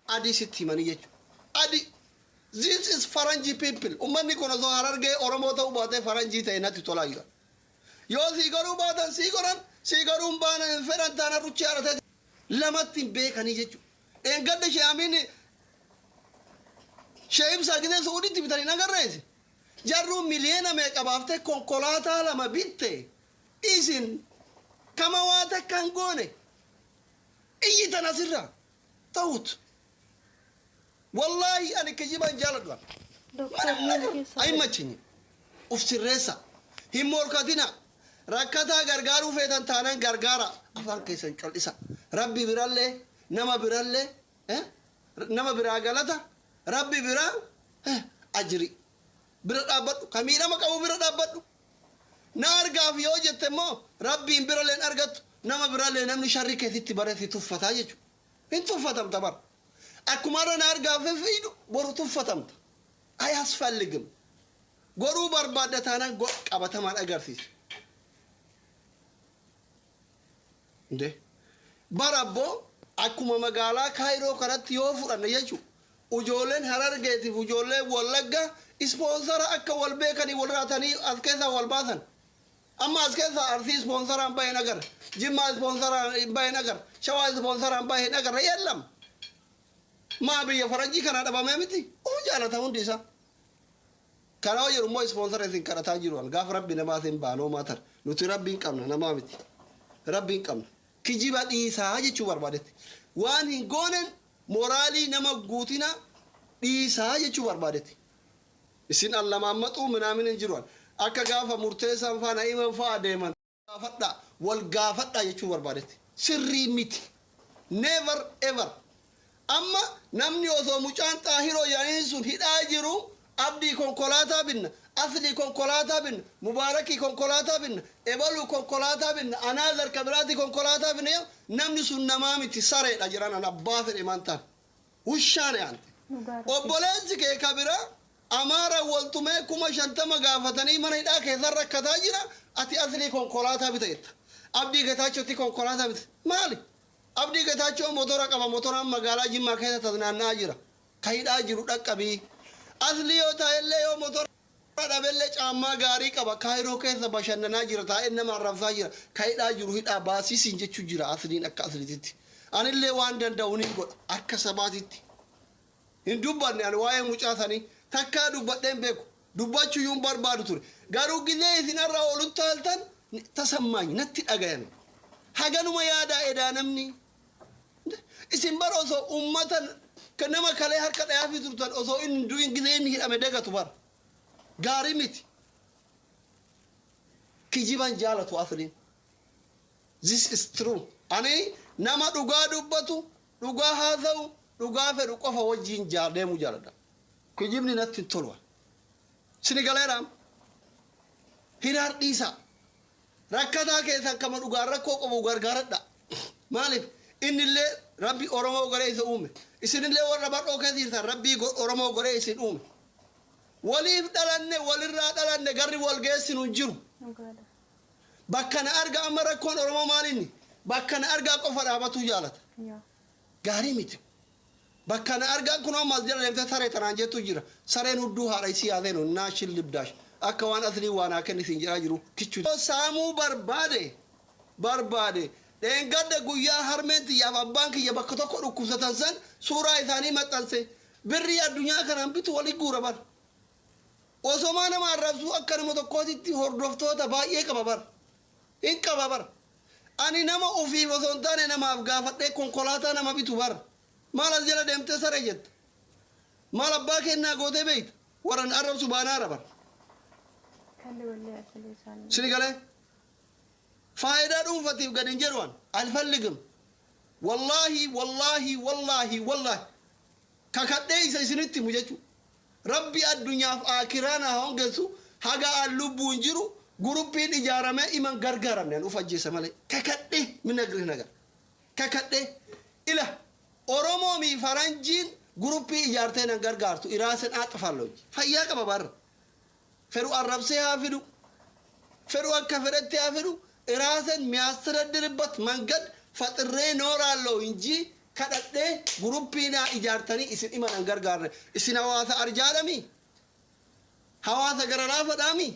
Adi sitti mani jechu. Adi. This is Faranji people. Ummanni kono so hararge Oromo ta'uu baate Faranji ta'e natti tolaa jira. Yoo sii garuu baatan sii goran sii garuu hin baana hin fedhan taana ruchii haratee lamatti hin beekanii jechuudha. Dheengadda Sheeamiin Sheeibsaa gisee Suuditti bitanii nagarreesse. Jarruu miliyoona meeqa baaftee konkolaataa lama bitte isin kama waa takka hin goone iyyitan asirraa ta'uutu. Wallahi ani kijiban jaaladha. Ay machinyi uf sirreessa hin morkatina rakkataa gargaaruu feetan taanan gargaara afaan keessan cal'isa rabbi birallee nama birallee nama biraa galata rabbi biraa ajri bira dhaabbadhu kamiidhama qabu bira dhaabbadhu na argaaf yoo jette immoo rabbiin biralleen argattu nama birallee namni sharri keetitti bareefi tuffataa jechuudha hin tuffatamta bara akkuma irra na argaaf fiidu boru tuffatamta ay asfalligim goruu barbaadda taanaan qabatamaan agarsiisa nde barabbo akkuma magaalaa Kaayiroo kanatti yoo fudhanne jechuudha ujooleen Harargeetiif ujooleen Wallagga ispoonsara akka wal beekanii wal raatanii as keessaa wal baasan amma as keessaa Arsii ispoonsaraan baheen agarra Jimmaa ispoonsaraan baheen agarra Shawaa ispoonsaraan baheen agarra yellam maa biyya Faranjii kana dhabamee miti jaalata hundi isaa kana yeroo immoo ispoonsara isin kadhataa jiru gaaf rabbi namaa isin baanoo maatar nuti rabbiin qabna namaa miti rabbiin qabna kijiba dhiisaa jechuu barbaadetti waan hin goonen moraalii nama guutina dhiisaa jechuu barbaadetti isin allamaammatu minaamin hin jiru akka gaafa murteessaan faana himan fa'a deeman gaafadha wal gaafadha jechuu barbaadetti sirrii miti never ever amma namni osoo mucaan Xaahiroo yaaniin sun hidhaa jiru abdii konkolaataa binna asli konkolaataa binna mubaarakii konkolaataa binna ebalu konkolaataa binna anaazar kabiraati konkolaataa binna namni sun namaa miti sareedha jiran an abbaa fedhe mantaan ushaane ante obboleessi kee kabira amaara waltumee 50 gaafatanii mana hidhaa keessa rakkataa jira ati asli konkolaataa bita jetta abdii Getaachotti konkolaataa bita maali abdii Getaachoo motora qaba motoraan magaalaa Jimmaa keessa tasnaannaa jira kayidhaa jiru dhaqqabii asli yoo ta'ellee yoo motora dhabellee caammaa gaarii qaba Kaayiroo keessa bashannanaa jira taa'ee nama arrabsaa jira kayidhaa jiru hidhaa baasisiin jechuu jira asliin akka asliititti anillee waan danda'u ni godha akka sabaatitti hin dubbanne ani waa'ee mucaasanii takkaa dubbadheen beeku dubbachuu yuun barbaadu ture garuu gisee isinarraa oolutti haaltan tasammaanyi natti dhagayan haganuma yaadaa edaa namni isin bara osoo ummatan nama kalee harka dhayaafii turtan osoo inni du'in gisee inni hidhame dagatu bara gaarii miti kijiban jaalatu asliin this is true ani nama dhugaa dubbatu dhugaa haasa'u dhugaa fedhu qofa wajjiin deemuu jaaladha kijibni natti hin tolu sini galeeraam hiraar dhiisa rakkataa keessan kama dhugaan rakkoo qabu gargaaradha maaliif innillee rabbi Oromoo godhee isa uume isinillee warra bar'oo keessa jirtan rabbii Oromoo godhee isin uume waliif dhalanne walirraa dhalanne garri wal geessinu hin jiru bakka na arga amma rakkoon Oromoo maalinni bakka na argaa qofa dhaabatu jaalata gaarii miti bakka na argaa kun ammas jala deemtee saree tanaan jettu jira sareen hudduu haadha isii yaateen naa shillibdaash akka waan aslii waan akka isin jedhaa jiru kichuu saamuu barbaade dheengadda guyyaa harmeen xiyyaaf abbaan kiyya bakka tokko dhukkubsatan san suuraa isaanii maxxanse birrii addunyaa kanaan bitu walii guura bar osomaa nama arrabsuu akka nama tokkootitti hordoftoota baay'ee qaba bar hin qaba bar ani nama ofiif osoo hin taane namaaf gaafadhee konkolaataa nama bitu bar maal as jala deemtee saree jetta maal abbaa kennaa gootee beeyta warran arrabsu baanaara bar sini galee faayidaa dhuunfatiif gad hin jedhuwan alfalligim wallaahi kakadhee isa isinitti himu jechuu rabbi addunyaaf aakiraana hongeessu haga an lubbuun jiru guruppiin ijaaramee iman gargaaramne an uf ajjeessa malee kakadhee minagri nagar kakadhee ila Oromoo mi Faranjiin guruppii ijaartee nan gargaartu iraasen aaxafalloji fayyaa qaba barra fedhu arrabsee haa fidu fedhu akka fedhetti haa fidu iraasen የሚያስተዳድርበት መንገድ ፈጥሬ ኖራለሁ እንጂ kadhadhee guruppiinaa ijaartanii isin dhima nan gargaarre isin hawaasa arjaadhami hawaasa gara laafadhaami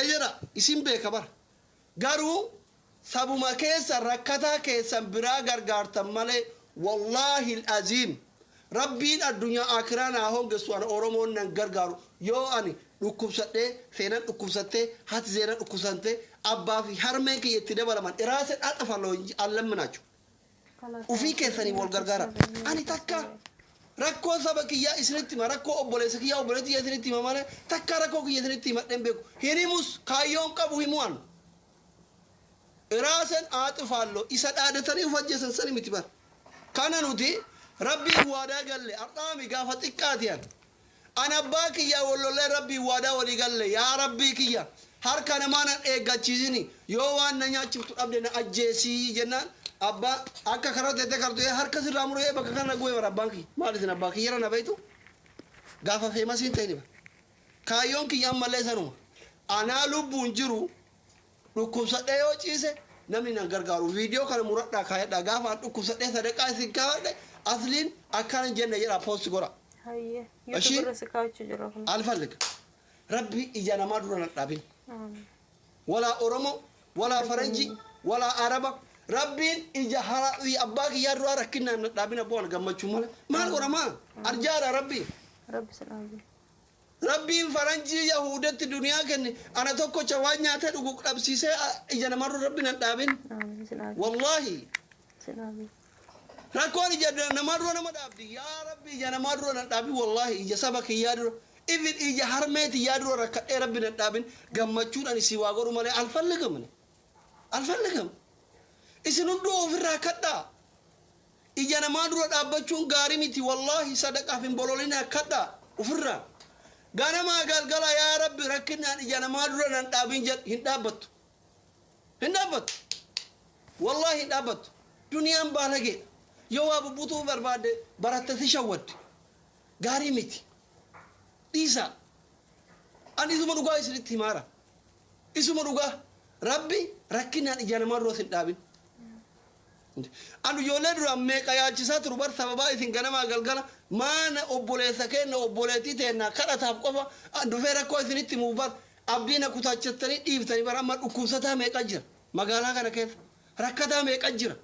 jira isin beeka bara garuu sabuma keessa rakkataa keessan biraa gargaartan malee wallaahi aziim rabbiin addunyaa akiraa naa hongeessu ana oromoon nan gargaaru yoo ani dhukkubsadhee seenan dhukkubsattee hati seenan dhukkubsattee abbaa fi harmeen kiyya itti dabalaman iraaseen haxafalloo allamminaachu ufii keessanii wal gargaara ani takka rakkoo saba kiyyaa isinitti hima rakkoo obboleessa kiyyaa obboleetti kiyyaa isinitti hima malee takka rakkoo kiyya isinitti himadheen beeku hirimus kaayyoon qabu himu'an iraaseen haxafalloo isa dhaadatanii ufajjeessan sani miti bara kana nuti rabbii waadaa galle ardhaami gaafa xiqqaatiyan ana abbaa kiyyaa wallollee rabbii waadaa walii galle yaa rabbii kiyya harka namaa nan eeggachiisini yoo waan na nyaachiftu dhabde na ajjeesii jennaan abbaa akka karaa teessee kartu harka sirraa muree bakka kana gu'ee bara abbaan kiyya maal isin abbaa kiyya na beektu gaafa feemasiin ta'ini bara kaayyoon kiyya ammallee sanuma anaa lubbuun jiru dhukkubsadhee yoo ciise namni nan gargaaru viidiyoo kana muradhaa kaayadhaa gaafa an dhukkubsadhee sadaqaa isin kaafadhe asliin akkana jenne jedha poosti godha alfallig rabbi ija namaa dura nan dhaabin walaa oromo walaa faranji walaa araba rabbiin ija abbaa kiyyaa duraa rakkinnaan nan dhaabin abbaa wal gammachuu malee maal godhamaa arjaadha rabbiin rabbiin faranjii yahudatti duniyaa kenne ana tokkocha waan nyaatee dhugu dhabsiisee ija namaa dura rabbi nan dhaabin wallaahi rakkoon ija namaa dura nama dhaabdi yaa rabbi ija namaa dura nan dhaabi wallaahi ija saba kiyyaa dura ibin ija harmeeti yaa dura rakkadhee rabbi nan dhaabin gammachuudhaan isii waa godhu malee alfalligamne alfalligam isin hunduu ofirraa kadhaa ija namaa dura dhaabbachuun gaarii miti wallaahi sadaqaaf hin bololina kadhaa ofirraa ganamaa galgala yaa rabbi rakkinaan ija namaa dura nan dhaabin jedh hin dhaabbattu wallaahi hin dhaabbattu duniyaan baalagee yoo waa bubbutuu barbaadde barattasi shawwadde gaarii miti dhiisa ani isuma dhugaa isinitti himaara isuma dhugaa rabbi rakkinaan ija namaa dura hin dhaabin anu ijoollee duraan meeqa yaachisaa turu bar sababaa isin ganamaa galgala maana obboleessa kenna obboleettii teennaa kadhataaf qofa dhufee rakkoo isinitti himuuf bar abdiina kutaachattanii dhiiftanii bara amma dhukkubsataa meeqa jira magaalaa kana keessa rakkataa meeqa jira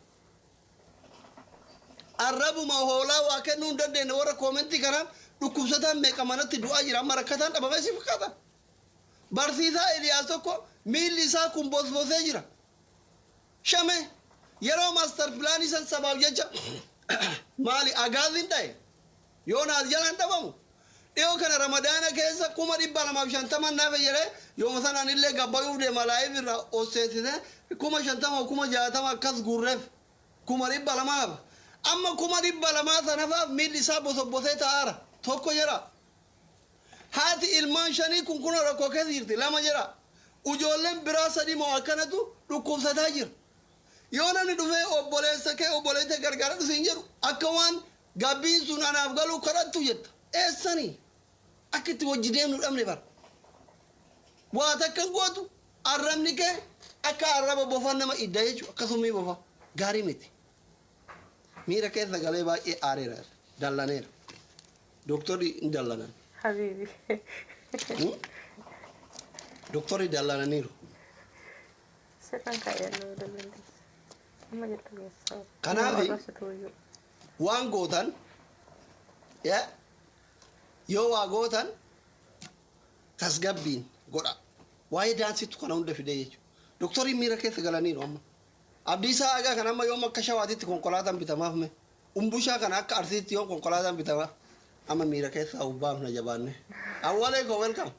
arrabuma hoolaa waa kennuu hin dandeenye warra koomentii kanaan dhukkubsataan meeqa manatti du'aa jira amma rakkataan dhabamee si fakkaata barsiisaa Eliyaas tokko miilli isaa kun bosbosee jira shame yeroo maastar pilaanii san sabaaf jecha maali agaaziin ta'e yoo naas jalaan dhabamu dhiyoo kana ramadaana keessa 250 naafe jedhee yooma sanaan illee gabbayuu deema laayif irraa osseessise 50 akkas guurreef 200 amma 200 sanafaaf miilli isaa bosobosee ta'aara tokko jira haati ilmaan shanii kun rakkoo keessa jirti lama jira ijoolleen biraa sadii moo akkanatu dhukkubsataa jira yoo namni dhufee obboleessa kee obboleessa gargaara dhufiin jedhu akka waan gabbiin sun anaaf galuu kadhattu jetta eessanii akkitti wajji deemnu dhabne bara waa takkan gootu arrabni kee akka arraba bofaa nama idda jechu akkasumii bofa gaarii miti miira keessa galee baay'ee aareera dallaneera doktorri hin dallanan habibi doktorri dallananiiru setan kaayannoo dallanti amma jettu geessa kanaafi waan gootan yoo waa gootan tasgabbiin godha waa'ee daansittu kana hunda fidee jechuudha doktorri miira keessa galaniiru amma abdiisaa agaa kan amma yoom akka shawaatitti konkolaataan bitamaaf me umbushaa kana akka arsiitti yoom konkolaataan bitamaaf amma miira keessa ubbaaf na jabaanne awwaleekoo welkam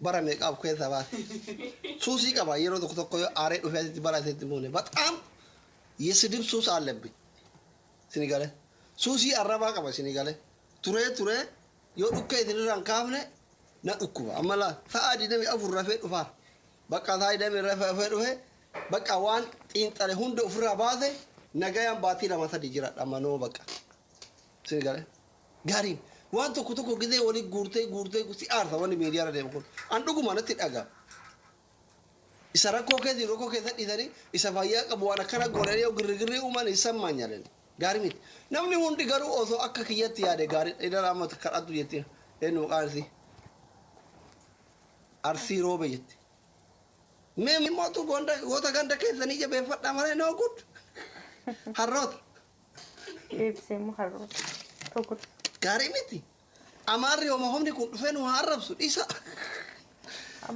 bara meeqaaf keessa baase suusii qaba yeroo tokko tokko yoo aaree dhufee asitti bara asitti muune bataam የስድብ ሱስ አለብኝ ሲኒጋለ ሱሲ አረባ ቀባ ሲኒጋለ ቱሬ yoo dhukkee isinirraan kaafne na dhukkuba amala sa'aadi namni afur rafee dhufaa bakka sa'aadi namni rafee dhufe bakka waan xiinxale hunda ofirraa baase nagayaan baatii lama sadii jira dhamanoo bakka siigale gaariin waan tokko gizee walii guurtee si aarsa wanni miidiyaarra deemu kun an dhuguma natti dhagaa Isa rakkoo keessa dhiitanii isa fayyaa qabu waan akkana godhanii yoo girgirrii uuman isan maanyalen. Gaarii miti. Namni hundi garuu osoo akka kiyyatti yaade gaarii dheedaa amma kadhatu jettee eenyu maqaan isii. Arsii roobe jetti. Mee mootu goota ganda keessanii jabeeffadhaa malee noo gud. Harroota. Ibsee mu harroota. Tokko. Gaarii miti. Amaarri hooma humni kun dhufee nu haa arrabsu dhiisa.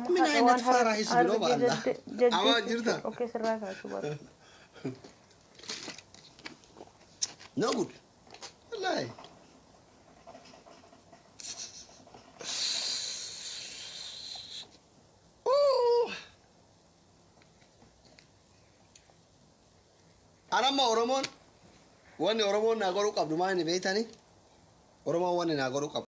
Min ayinat faaraa hisbiloo baala. Amaa jirta. Oke sirraa kaatu bara. No good. Wallahi. Anamma Oromoon wanni Oromoon naa godhuu qabdu maal inni beektanii? Oromoon wanni naa godhuu qabdu.